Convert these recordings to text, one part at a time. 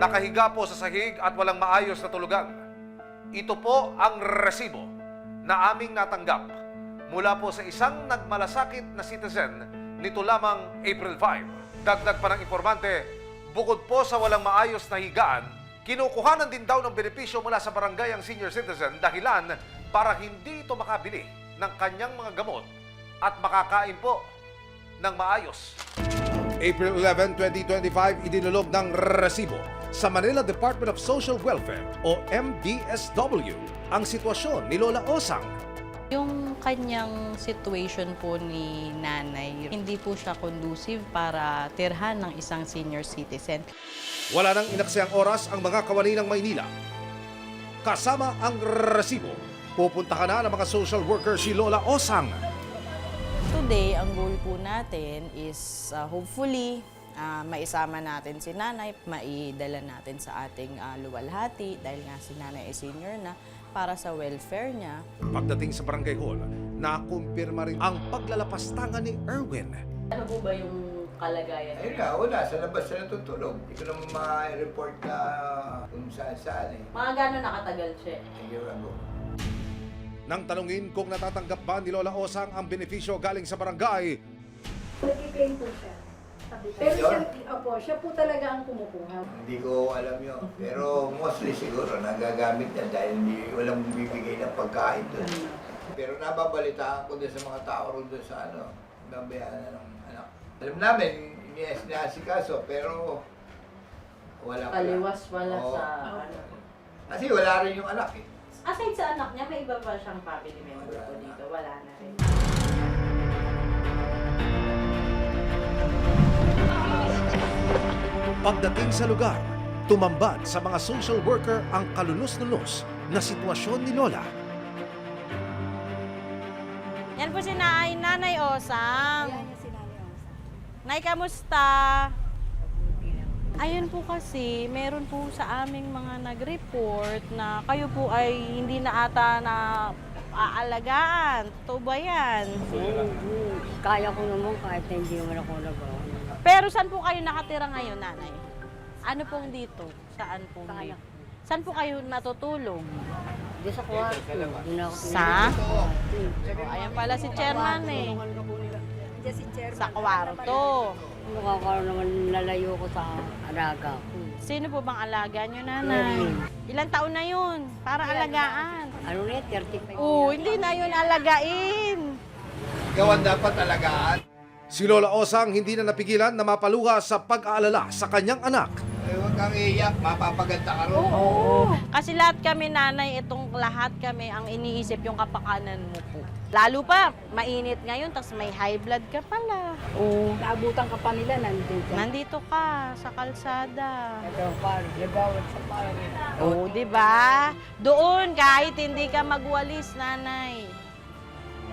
nakahiga po sa sahig at walang maayos na tulugan. Ito po ang resibo na aming natanggap mula po sa isang nagmalasakit na citizen nito lamang April 5. Dagdag pa ng informante, bukod po sa walang maayos na higaan, kinukuhanan din daw ng benepisyo mula sa barangay ang senior citizen dahilan para hindi ito makabili ng kanyang mga gamot at makakain po ng maayos. April 11, 2025, idinulog ng resibo sa Manila Department of Social Welfare o MDSW ang sitwasyon ni Lola Osang. Yung kanyang situation po ni nanay, hindi po siya conducive para tirhan ng isang senior citizen. Wala nang inaksayang oras ang mga kawani ng Maynila. Kasama ang resibo, pupunta na ng mga social worker si Lola Osang. Today, ang goal po natin is hopefully maisama natin si nanay, maidala natin sa ating luwalhati dahil nga si nanay ay senior na para sa welfare niya. Pagdating sa barangay hall, nakumpirma rin ang paglalapastangan ni Erwin. Ano po ba yung kalagayan? Ayun na, wala. Sa labas na natutulog. Hindi ko naman ma-report na kung saan-saan eh. Mga gano'n nakatagal siya? A year ago. Nang tanungin kung natatanggap ba ni Lola Osang ang benepisyo galing sa barangay, Nag-claim po siya. Pero siya po talaga ang kumukuha. Hindi ko alam yun. Pero mostly siguro nagagamit niya dahil walang bibigay ng pagkain doon. Pero nababalitaan ko din sa mga tao rin doon sa nabayaan na ng anak. Alam namin, inasikaso, pero wala pa. Kaliwas wala Oo. sa Kasi wala rin yung anak eh. Aside sa anak niya, may iba pa siyang family member po dito. Wala na rin. pagdating sa lugar, tumambad sa mga social worker ang kalunos-lunos na sitwasyon ni Lola. Yan po si Nanay Osang. Ayan yung sinali ako. Nay, kamusta? Ayun po kasi, meron po sa aming mga nag-report na kayo po ay hindi na ata na aalagaan. Totoo ba yan? Kaya ko naman kahit na hindi naman ako nagawa. Pero saan po kayo nakatira ngayon, nanay? Ano pong dito? Saan po Sa anak dito? Saan po kayo natutulog? Di sa kwarto. Di na ako Sa? pinag- Oh, ayan pala si chairman eh. Diyan si Chairman. Sa kwarto. Nakakaroon naman nalayo ko sa alaga ko. Sino po bang alaga nyo, nanay? Ilang taon na yun? Para alagaan. Ano na 35 Oo, hindi na yun alagain. Ikaw ang dapat alagaan. Si Lola Osang hindi na napigilan na mapaluha sa pag-aalala sa kanyang anak. Eh, huwag kang iiyak, mapapaganda ka rin. Oo. Kasi lahat kami, nanay, itong lahat kami ang iniisip yung kapakanan mo po. Lalo pa, mainit ngayon, tapos may high blood ka pala. Oo. Naabutan ka pa nila nandun siya. Nandito ka sa kalsada. Ito, pare, nagawad sa pare. Oo, di ba? Doon, kahit hindi ka magwalis, nanay.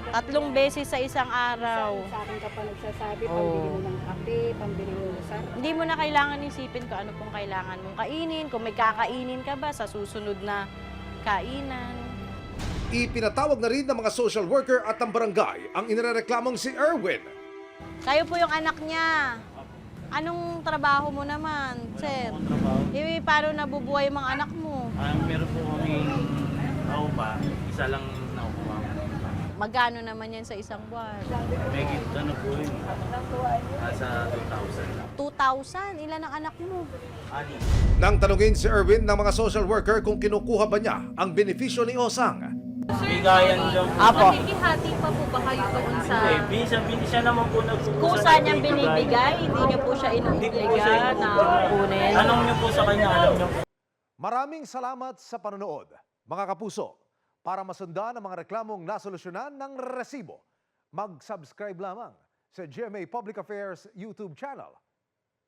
3 beses sa isang araw. Sa akin ka pa nagsasabi, Oo. pambili mo ng kape, pambili mo ng sarap. Hindi mo na kailangan isipin kung ano pong kailangan mong kainin, kung may kakainin ka ba sa susunod na kainan. Ipinatawag na rin ng mga social worker at ng barangay ang inireklamong si Erwin. Kayo po yung anak niya. Anong trabaho mo naman, sir? Paano nabubuhay yung mga anak mo? Meron po kami naupa, isa lang naupa. Magkano naman yan sa isang buwan? Megit ano po yun, nasa 2,000. 2,000? Ilan ang anak mo? Ani. Nang tanungin si Erwin ng mga social worker kung kinukuha ba niya ang benepisyo ni Osang, Bigayan lang po. Apo. Makikihati pa po ba kayo doon sa... Hindi, siya naman po nagkukusa. Kusa niyang binibigay, hindi niyo po siya Hindi ko po siya inuubliga na inuubliga. kunin. Tanong niyo po sa kanya, alam niyo po. maraming salamat sa panonood, mga kapuso. Para masundan ang mga reklamong nasolusyonan ng resibo, mag-subscribe lamang sa GMA Public Affairs YouTube channel